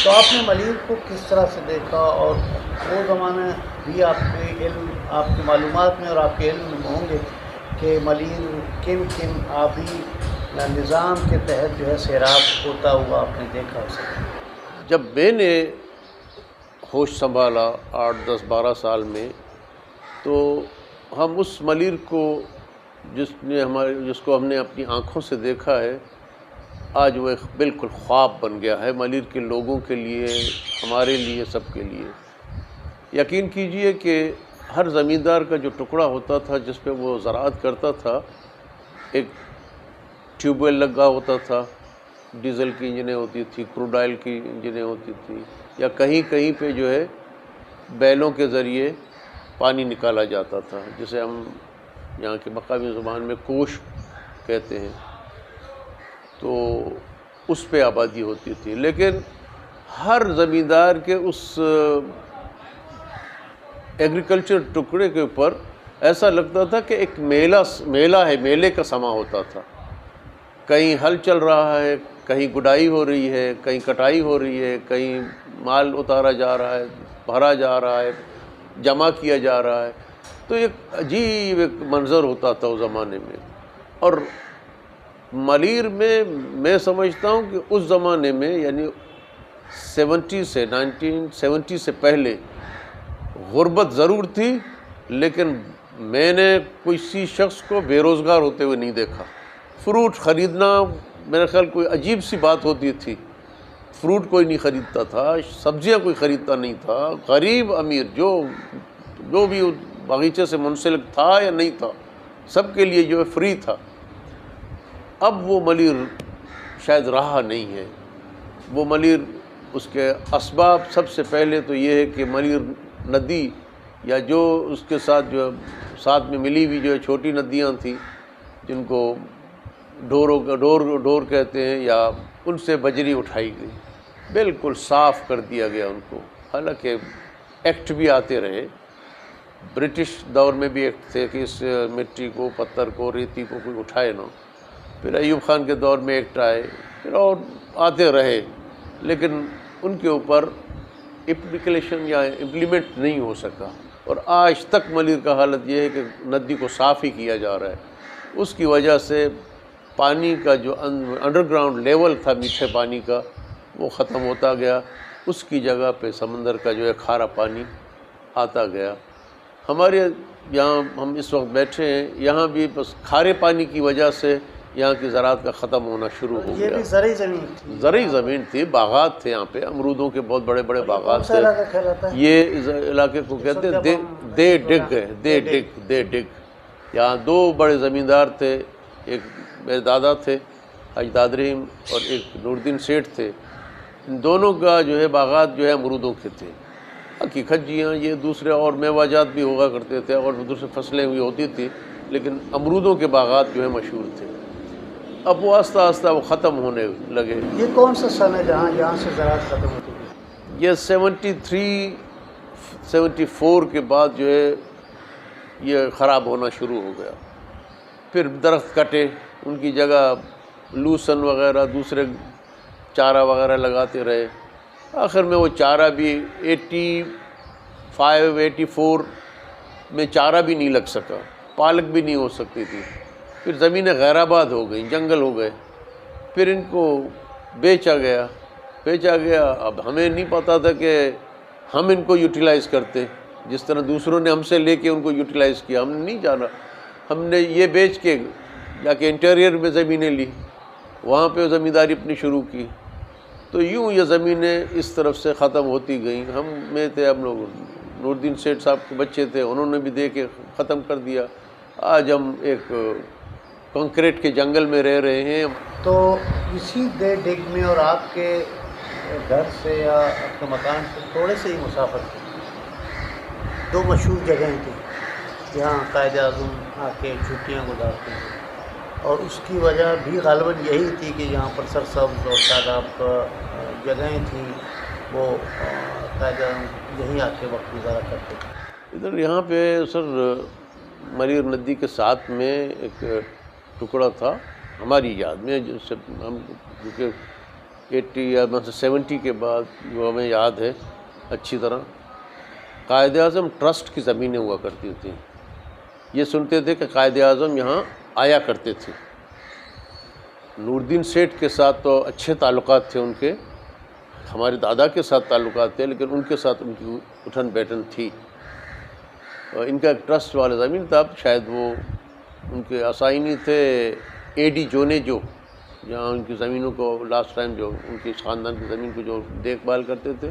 تو آپ نے ملیر کو کس طرح سے دیکھا، اور وہ زمانہ بھی آپ کے علم، آپ کی معلومات میں اور آپ کے علم میں ہوں گے کہ ملیر کن کن آبی نظام کے تحت جو ہے سیراب ہوتا ہوا آپ نے دیکھا اسے؟ جب میں نے ہوش سنبھالا 8 10 12 سال میں، تو ہم اس ملیر کو جس کو ہم نے اپنی آنکھوں سے دیکھا ہے، آج وہ ایک بالکل خواب بن گیا ہے ملیر کے لوگوں کے لیے، ہمارے لیے، سب کے لیے۔ یقین کیجئے کہ ہر زمیندار کا جو ٹکڑا ہوتا تھا جس پہ وہ زراعت کرتا تھا، ایک ٹیوب ویل لگا ہوتا تھا، ڈیزل کی انجنیں ہوتی تھی، کروڈ آئل کی انجنیں ہوتی تھی، یا کہیں کہیں پہ جو ہے بیلوں کے ذریعے پانی نکالا جاتا تھا، جسے ہم یہاں کی مقامی زبان میں کوش کہتے ہیں۔ تو اس پہ آبادی ہوتی تھی، لیکن ہر زمیندار کے اس ایگریکلچر ٹکڑے کے اوپر ایسا لگتا تھا کہ ایک میلہ ہے، میلے کا سما ہوتا تھا۔ کہیں ہل چل رہا ہے، کہیں گڈائی ہو رہی ہے، کہیں کٹائی ہو رہی ہے، کہیں مال اتارا جا رہا ہے، بھرا جا رہا ہے، جمع کیا جا رہا ہے۔ تو ایک عجیب ایک منظر ہوتا تھا اس زمانے میں۔ اور ملیر میں سمجھتا ہوں کہ اس زمانے میں، یعنی 1970 سے پہلے غربت ضرور تھی، لیکن میں نے کسی شخص کو بے روزگار ہوتے ہوئے نہیں دیکھا۔ فروٹ خریدنا میرے خیال کوئی عجیب سی بات ہوتی تھی، فروٹ کوئی نہیں خریدتا تھا، سبزیاں کوئی خریدتا نہیں تھا، غریب امیر جو بھی باغیچے سے منسلک تھا یا نہیں تھا، سب کے لیے جو ہے فری تھا۔ اب وہ ملیر شاید رہا نہیں ہے۔ وہ ملیر، اس کے اسباب سب سے پہلے تو یہ ہے کہ ملیر ندی، یا جو اس کے ساتھ میں ملی ہوئی جو چھوٹی ندیاں تھیں، جن کو ڈور کہتے ہیں، یا ان سے بجری اٹھائی گئی، بالکل صاف کر دیا گیا ان کو۔ حالانکہ ایکٹ بھی آتے رہے، برٹش دور میں بھی ایکٹ تھے کہ اس مٹی کو، پتھر کو، ریتی کو کوئی اٹھائے نہ۔ پھر ایوب خان کے دور میں ایکٹ آئے، پھر اور آتے رہے، لیکن ان کے اوپر اپلیکیشن یا امپلیمنٹ نہیں ہو سکا۔ اور آج تک ملیر کا حالت یہ ہے کہ ندی کو صاف ہی کیا جا رہا ہے۔ اس کی وجہ سے پانی کا جو انڈر گراؤنڈ لیول تھا میٹھے پانی کا، وہ ختم ہوتا گیا۔ اس کی جگہ پہ سمندر کا جو ہے کھارا پانی آتا گیا۔ ہمارے یہاں ہم اس وقت بیٹھے ہیں، یہاں بھی بس کھارے پانی کی وجہ سے یہاں کی زراعت کا ختم ہونا شروع ہو گیا۔ یہ بھی زرعی زمین تھی، زرعی زمین تھی، باغات تھے یہاں پہ، امرودوں کے بہت بڑے بڑے باغات تھے۔ علاقہ کہلاتا ہے یہ اس علاقے کو کہتے ہیں دے ڈگ۔ یہاں 2 بڑے زمیندار تھے، ایک میرے دادا تھے اجداد رحیم، اور ایک نور الدین سیٹھ تھے۔ ان دونوں کا جو ہے باغات جو ہے امرودوں کے تھے، حقیقت جیاں یہ دوسرے اور میوہ جات بھی ہوا کرتے تھے، اور دوسرے فصلیں بھی ہوتی تھی، لیکن امرودوں کے باغات جو ہے مشہور تھے۔ اب وہ آہستہ آہستہ وہ ختم ہونے لگے۔ یہ کون سا سن ہے جہاں یہاں سے زراعت ختم ہوتی ہے؟ یہ 73 74 کے بعد جو ہے یہ خراب ہونا شروع ہو گیا۔ پھر درخت کٹے، ان کی جگہ لوسن وغیرہ دوسرے چارہ وغیرہ لگاتے رہے۔ آخر میں وہ چارہ بھی 85 84 میں چارہ بھی نہیں لگ سکا، پالک بھی نہیں ہو سکتی تھی۔ پھر زمینیں غیر آباد ہو گئیں، جنگل ہو گئے، پھر ان کو بیچا گیا۔ اب ہمیں نہیں پتا تھا کہ ہم ان کو یوٹیلائز کرتے، جس طرح دوسروں نے ہم سے لے کے ان کو یوٹیلائز کیا، ہم نے نہیں جانا۔ ہم نے یہ بیچ کے جا کے انٹیریئر میں زمینیں لی، وہاں پہ زمینداری اپنی شروع کی۔ تو یوں یہ زمینیں اس طرف سے ختم ہوتی گئیں۔ ہم لوگ نور الدین سیٹھ صاحب کے بچے تھے، انہوں نے بھی دے کے ختم کر دیا۔ آج ہم ایک کنکریٹ کے جنگل میں رہ رہے ہیں۔ تو اسی دے ڈگ میں اور آپ کے گھر سے یا آپ کے مکان سے تھوڑے سے ہی مسافت تھی 2 مشہور جگہیں تھیں جہاں قائد اعظم آ کے چھٹیاں گزارتے تھے، اور اس کی وجہ بھی غالباً یہی تھی کہ یہاں پر سرسبز اور شاداب جگہیں تھیں، وہ قائد اعظم یہیں آ کے وقت گزارا کرتے تھے۔ ادھر یہاں پہ سر ملیر ندی کے ساتھ میں ایک ٹکڑا تھا ہماری یاد میں، جس سے ہم کیونکہ 80 یا 70 کے بعد جو ہمیں یاد ہے اچھی طرح، قائد اعظم ٹرسٹ کی زمینیں ہوا کرتی تھیں. یہ سنتے تھے کہ قائد اعظم یہاں آیا کرتے تھے. نور الدین سیٹھ کے ساتھ تو اچھے تعلقات تھے ان کے، ہمارے دادا کے ساتھ تعلقات تھے، لیکن ان کے ساتھ ان کی اٹھن بیٹھن تھی. اور ان کا ایک ٹرسٹ والا زمین تھا، شاید وہ ان کے آسائنی تھے اے ڈی جونیجو، جہاں ان کی زمینوں کو لاسٹ ٹائم جو ان کی خاندان کی زمین کو جو دیکھ بھال کرتے تھے،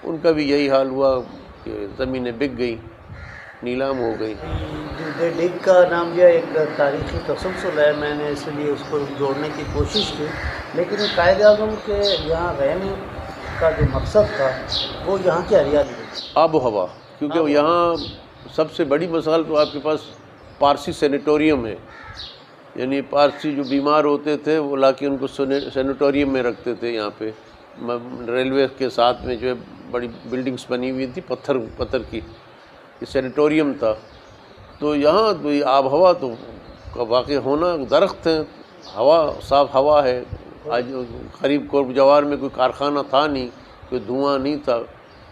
ان کا بھی یہی حال ہوا کہ زمینیں بک گئیں، نیلام ہو گئی. دے ڈگ کا نام دیا ایک تاریخی تسلسل ہے، میں نے اس لیے اس کو جوڑنے کی کوشش کی، لیکن قائد اعظم کے یہاں رہنے کا جو مقصد تھا وہ یہاں کی ہریالی ہے، آب و ہوا. کیونکہ یہاں سب سے بڑی مثال تو آپ کے پاس پارسی سینیٹوریم ہے، یعنی پارسی جو بیمار ہوتے تھے وہ لا کے ان کو سینیٹوریم میں رکھتے تھے. یہاں پہ ریلوے کے ساتھ میں جو ہے بڑی بلڈنگس بنی ہوئی تھی پتھر کی، یہ سینیٹوریم تھا. تو یہاں تو یہ آب ہوا تو کا واقع ہونا، درخت ہیں، ہوا صاف ہوا ہے. آج قریب قرب جوار میں کوئی کارخانہ تھا نہیں، کوئی دھواں نہیں تھا،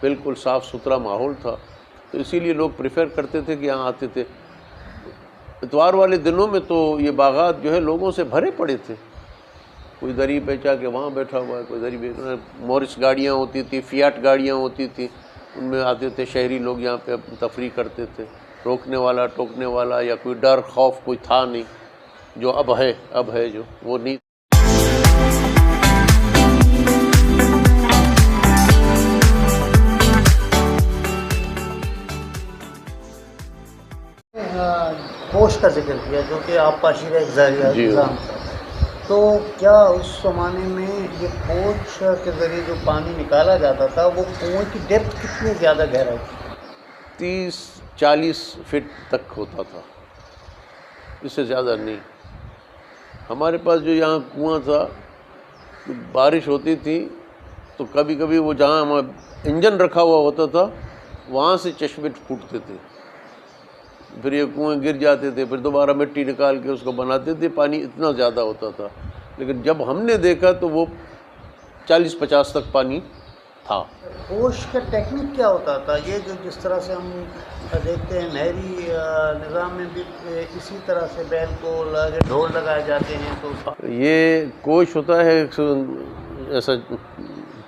بالکل صاف ستھرا ماحول تھا. تو اسی لیے لوگ پریفر کرتے تھے کہ یہاں آتے تھے. اتوار والے دنوں میں تو یہ باغات جو ہے لوگوں سے بھرے پڑے تھے. کوئی دری پہ چا کے وہاں بیٹھا ہوا ہے، کوئی دری پہ، مورس گاڑیاں ہوتی تھی، فیاٹ گاڑیاں ہوتی تھی، ان میں آتے تھے شہری لوگ، یہاں پہ تفریح کرتے تھے. روکنے والا ٹوکنے والا یا کوئی ڈر خوف کوئی تھا نہیں، جو اب ہے جو وہ نہیں. کوش کا ذکر کیا جو کہ آپ پاشی کا ایک ذریعہ نظام تھا، تو کیا اس زمانے میں یہ کوش کے ذریعے جو پانی نکالا جاتا تھا وہ کنویں کی ڈیپتھ کتنی زیادہ گہرائی تھی؟ 30-40 فٹ تک ہوتا تھا، اس سے زیادہ نہیں. ہمارے پاس جو یہاں کنواں تھا، بارش ہوتی تھی تو کبھی کبھی وہ جہاں ہمارا انجن رکھا ہوا ہوتا تھا وہاں سے چشمے پھوٹتے تھے، پھر یہ کنویں گر جاتے تھے، پھر دوبارہ مٹی نکال کے اس کو بناتے تھے. پانی اتنا زیادہ ہوتا تھا، لیکن جب ہم نے دیکھا تو وہ 40-50 تک پانی تھا. کوش کا ٹیکنک کیا ہوتا تھا؟ یہ جو جس طرح سے ہم دیکھتے ہیں نہری نظام میں بھی اسی طرح سے بیل کو ڈھول لگائے جاتے ہیں، تو یہ کوش ہوتا ہے ایسا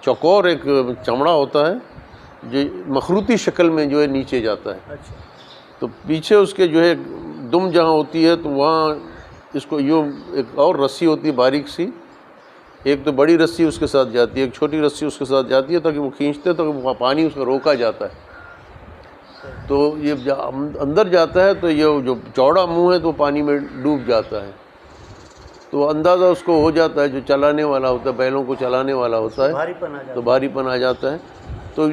چوکور ایک چمڑا ہوتا ہے جو مخروطی شکل میں جو ہے نیچے جاتا ہے. اچھا، تو پیچھے اس کے جو ہے دم جہاں ہوتی ہے تو وہاں اس کو یوں ایک اور رسی ہوتی ہے باریک سی، ایک تو بڑی رسی اس کے ساتھ جاتی ہے، ایک چھوٹی رسی اس کے ساتھ جاتی ہے تاکہ وہ کھینچتے تو وہ پانی اس کو روکا جاتا ہے. تو یہ اندر جاتا ہے تو یہ جو چوڑا منہ ہے تو پانی میں ڈوب جاتا ہے. تو اندازہ اس کو ہو جاتا ہے، جو چلانے والا ہوتا ہے، بیلوں کو چلانے والا ہوتا ہے تو بھاری پن آ جاتا ہے. تو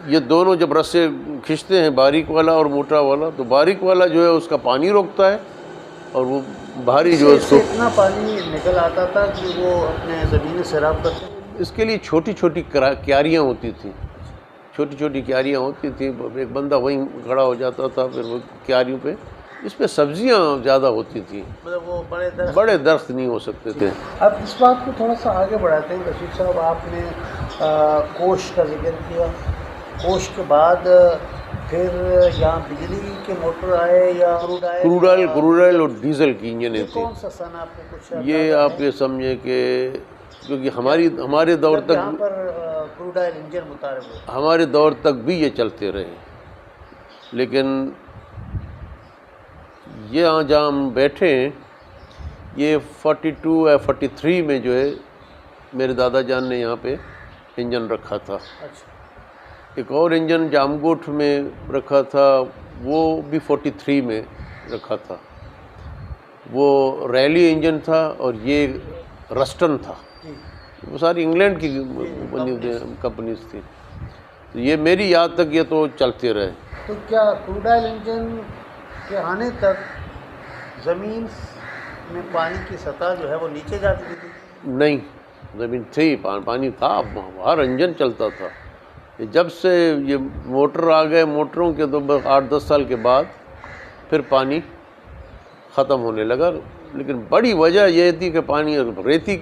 یہ دونوں جب رسے کھینچتے ہیں، باریک والا اور موٹا والا، تو باریک والا جو ہے اس کا پانی روکتا ہے اور وہ بھاری جو ہے اس کو اتنا پانی نکل آتا تھا کہ وہ اپنے زمین سیراب کرتے. اس کے لیے چھوٹی چھوٹی کیاریاں ہوتی تھیں، چھوٹی چھوٹی کیاریاں ہوتی تھیں. ایک بندہ وہیں کھڑا ہو جاتا تھا، پھر وہ کیاریوں پہ اس پہ سبزیاں زیادہ ہوتی تھیں، مطلب وہ بڑے درخت نہیں ہو سکتے تھے. اب اس بات کو تھوڑا سا آگے بڑھاتے ہیں رشید صاحب. آپ نے کوش کا ذکر کیا، کوش کے بعد پھر یہاں بجلی کے موٹر آئے یا کروڈ آئل اور ڈیزل کی انجنیں تھیں. کون سا سن آپ کو کچھ یہ آپ یہ سمجھیں کہ کیونکہ ہمارے دور تک یہاں پر کروڈ آئل انجن متعارف ہوئے، ہمارے دور تک بھی یہ چلتے رہے. لیکن یہ جہاں ہم بیٹھے ہیں یہ 42 یا 43 میں جو ہے میرے دادا جان نے یہاں پہ انجن رکھا تھا. اچھا، ایک اور انجن جامگوٹھ میں رکھا تھا، وہ بھی 43 میں رکھا تھا. وہ ریلی انجن تھا اور یہ رسٹن تھا. وہ ساری انگلینڈ کی بنی ہوئی کمپنیز تھی. یہ میری یاد تک یہ تو چلتے رہے. تو کیا کروڈ آئل انجن کے آنے تک زمین میں پانی کی سطح جو ہے وہ نیچے جاتی تھی؟ نہیں، زمین تھی، پانی تھا، ہر انجن چلتا تھا. جب سے یہ موٹر آ گئے، موٹروں کے تو 8-10 سال کے بعد پھر پانی ختم ہونے لگا. لیکن بڑی وجہ یہ تھی کہ پانی ریتی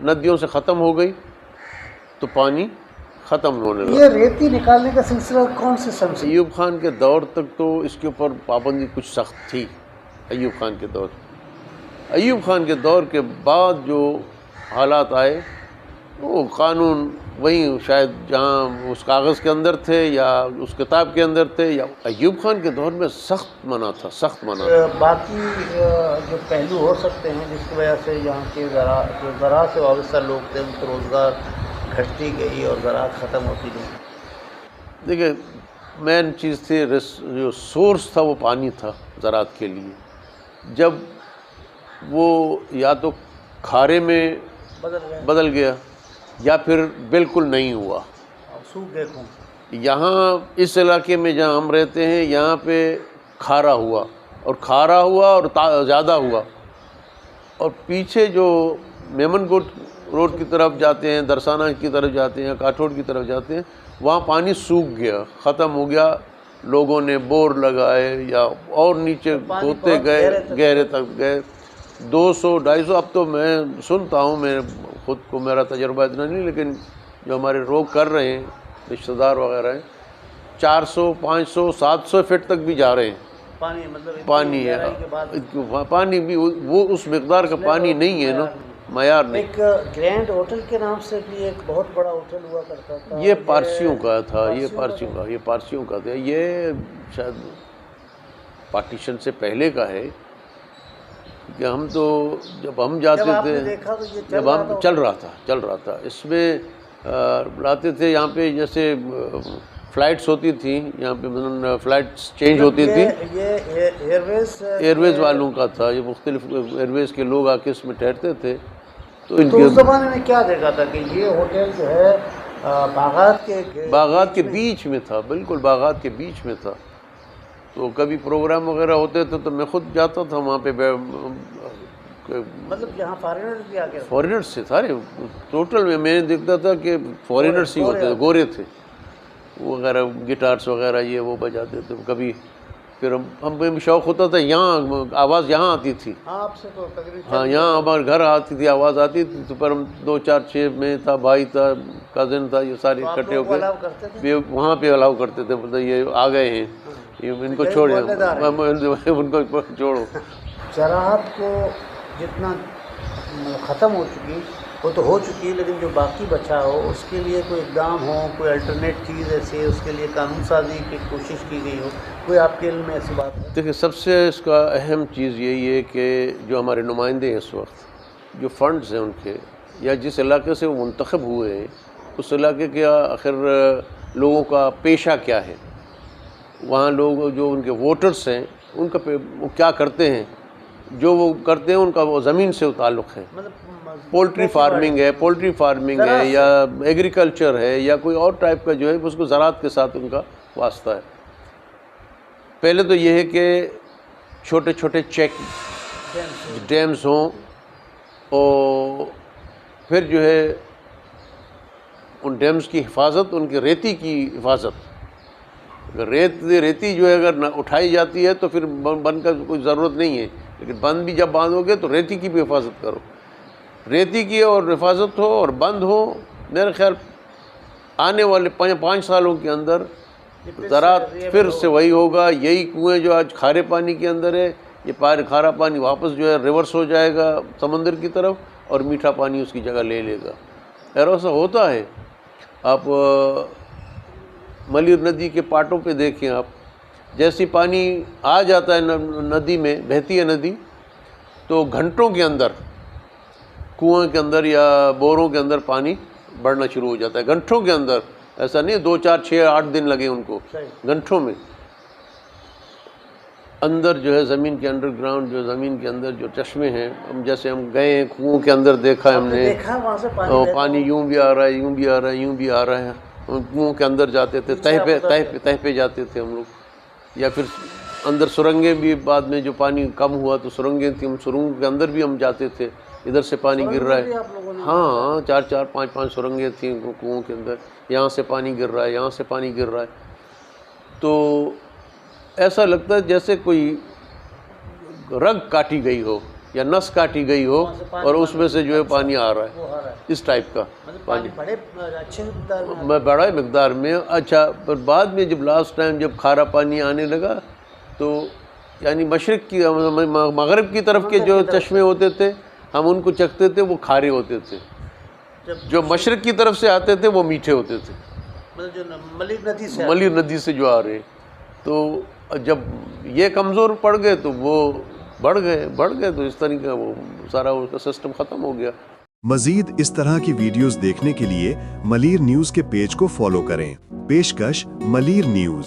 ندیوں سے ختم ہو گئی تو پانی ختم ہونے لگا۔ یہ ریتی نکالنے کا سلسلہ کون سے سن سے؟ ایوب خان کے دور تک تو اس کے اوپر پابندی کچھ سخت تھی، ایوب خان کے دور۔ ایوب خان کے دور کے بعد جو حالات آئے وہ قانون وہی شاید جہاں اس کاغذ کے اندر تھے یا اس کتاب کے اندر تھے، یا ایوب خان کے دور میں سخت منع تھا، سخت منع تھا۔ باقی جو پہلو ہو سکتے ہیں جس کی وجہ سے یہاں کے جو زراعت سے وابستہ لوگ تھے ان کو روزگار گھٹتی گئی اور زراعت ختم ہوتی گئی؟ دیکھیں مین چیز تھی جو سورس تھا وہ پانی تھا زراعت کے لیے۔ جب وہ یا تو کھارے میں بدل گیا یا پھر بالکل نہیں ہوا، سوکھ گئے خون۔ یہاں اس علاقے میں جہاں ہم رہتے ہیں یہاں پہ کھارا ہوا اور زیادہ ہوا، اور پیچھے جو میمن کوٹ روڈ کی طرف جاتے ہیں، درسانہ کی طرف جاتے ہیں، کاٹھوڑ کی طرف جاتے ہیں، وہاں پانی سوکھ گیا، ختم ہو گیا۔ لوگوں نے بور لگائے یا اور نیچے ہوتے گئے، گہرے تک گئے، 200-250۔ اب تو میں سنتا ہوں، میں خود کو میرا تجربہ اتنا نہیں، لیکن جو ہمارے لوگ کر رہے ہیں رشتہ دار وغیرہ ہیں، 400 500 700 فٹ تک بھی جا رہے ہیں۔ پانی مطلب پانی ہے، پانی بھی وہ اس مقدار کا پانی نہیں ہے نا، معیار نہیں۔ ایک گرینڈ ہوٹل کے نام سے بھی ایک بہت بڑا ہوٹل ہوا کرتا تھا، یہ پارسیوں کا تھا، یہ پارسیوں کا تھا، یہ شاید پارٹیشن سے پہلے کا ہے، کہ ہم تو جب ہم جاتے تھے، جب ہم چل رہا تھا اس میں لاتے تھے یہاں پہ، جیسے فلائٹس ہوتی تھیں یہاں پہ، مثلاً فلائٹس چینج ہوتی تھی، یہ ایئر ویز والوں کا تھا، یہ مختلف ایئر ویز کے لوگ آ کے اس میں ٹھہرتے تھے۔ تو اس زمانے میں کیا دیکھا تھا کہ یہ ہوٹل جو ہے باغات کے بیچ میں تھا، بالکل باغات کے بیچ میں تھا۔ تو کبھی پروگرام وغیرہ ہوتے تھے تو میں خود جاتا تھا وہاں پہ، مطلب یہاں فارینرز بھی آ گئے، فارینرز سے سارے ٹوٹل میں نے دیکھتا تھا کہ فارینرز ہی ہوتے تھے، گورے تھے وغیرہ، گٹارس وغیرہ یہ وہ بجاتے تھے۔ کبھی پھر ہم بھی شوق ہوتا تھا، یہاں آواز یہاں آتی تھی، آپ سے تو تقریباً، ہاں یہاں ہمارے گھر آتی تھی، آواز آتی تھی، تو پر ہم 2 4 6 میں تھا، بھائی تھا، کزن تھا، یہ سارے اکٹھے ہو کے وہاں پہ الاؤ کرتے تھے، بولتے یہ آ گئے ہیں، ان کو چھوڑیں، ان کو چھوڑو۔ زراعت کو جتنا ختم ہو چکی وہ تو ہو چکی، لیکن جو باقی بچا ہو اس کے لیے کوئی اقدام ہو، کوئی الٹرنیٹ چیز ایسی ہے، اس کے لیے قانون سازی کی کوشش کی گئی ہو، کوئی آپ کے علم میں ایسی بات ہے؟ دیکھیں سب سے اس کا اہم چیز یہی ہے کہ جو ہمارے نمائندے ہیں اس وقت، جو فنڈز ہیں ان کے، یا جس علاقے سے وہ منتخب ہوئے ہیں، اس علاقے کے آخر لوگوں کا پیشہ کیا ہے، وہاں لوگ جو ان کے ووٹرز ہیں ان کا وہ کیا کرتے ہیں، جو وہ کرتے ہیں ان کا وہ زمین سے تعلق ہے، پولٹری فارمنگ ہے یا ایگریکلچر ہے یا کوئی اور ٹائپ کا جو ہے، اس کو زراعت کے ساتھ ان کا واسطہ ہے۔ پہلے تو یہ ہے کہ چھوٹے چھوٹے چیک ڈیمز ہوں، اور پھر جو ہے ان ڈیمز کی حفاظت، ان کی ریتی کی حفاظت، اگر ریتی جو ہے اگر نہ اٹھائی جاتی ہے تو پھر بند کا کوئی ضرورت نہیں ہے، لیکن بند بھی جب باندھو گے تو ریتی کی بھی حفاظت کرو، ریتی کی اور حفاظت ہو اور بند ہو۔ میرے خیال آنے والے 5 سالوں کے اندر زراعت پھر سے وہی ہوگا، یہی کنویں جو آج کھارے پانی کے اندر ہے، یہ کھارا پانی واپس جو ہے ریورس ہو جائے گا سمندر کی طرف، اور میٹھا پانی اس کی جگہ لے لے گا۔ ایسا ہوتا ہے، آپ ملیر ندی کے پاٹوں پہ دیکھیں، آپ جیسی پانی آ جاتا ہے ندی میں، بہتی ہے ندی، تو گھنٹوں کے اندر کنویں کے اندر یا بوروں کے اندر پانی بڑھنا شروع ہو جاتا ہے، گھنٹوں کے اندر، ایسا نہیں 2 4 6 8 دن لگے ان کو، گھنٹوں میں اندر جو ہے زمین کے انڈر گراؤنڈ، جو زمین کے اندر جو چشمے ہیں، جیسے ہم گئے ہیں کنووں کے اندر دیکھا ہم نے، پانی یوں بھی آ رہا ہے، یوں بھی آ رہا ہے، یوں بھی آ رہا ہے، کنووں کے اندر جاتے تھے، تہ پہ جاتے تھے ہم لوگ، یا پھر اندر سرنگیں بھی، بعد میں جو پانی کم ہوا تو سرنگیں تھیں، ہم سرنگوں کے اندر بھی ہم جاتے تھے، ادھر سے پانی گر رہا ہے، ہاں 4 4 5 5 سرنگیں تھیں کنووں کے اندر، یہاں سے پانی گر رہا ہے، یہاں سے پانی گر رہا ہے، تو ایسا لگتا ہے جیسے کوئی رگ کاٹی گئی ہو، یا نس کاٹی گئی ہو اور اس میں سے جو ہے پانی آ رہا وہ ہے، آ رہا ہے، اس ٹائپ کا مطلب پانی پانی بڑے اچھے مقدار میں میں بڑا مقدار میں. اچھا پر بعد میں جب لاسٹ ٹائم جب کھارا پانی آنے لگا تو یعنی مشرق کی مغرب کی طرف کے جو چشمے ہوتے تھے ہم ان کو چکھتے تھے وہ کھارے ہوتے تھے، جو مشرق کی طرف سے آتے تھے وہ میٹھے ہوتے تھے، مطلب جو ملیر ندی سے ملیر ندی سے جو آ رہے. تو جب یہ کمزور پڑ گئے تو وہ بڑھ گئے تو اس طریقے کا وہ سارا اس کا سسٹم ختم ہو گیا. مزید اس طرح کی ویڈیوز دیکھنے کے لیے ملیر نیوز کے پیج کو فالو کریں. پیشکش ملیر نیوز.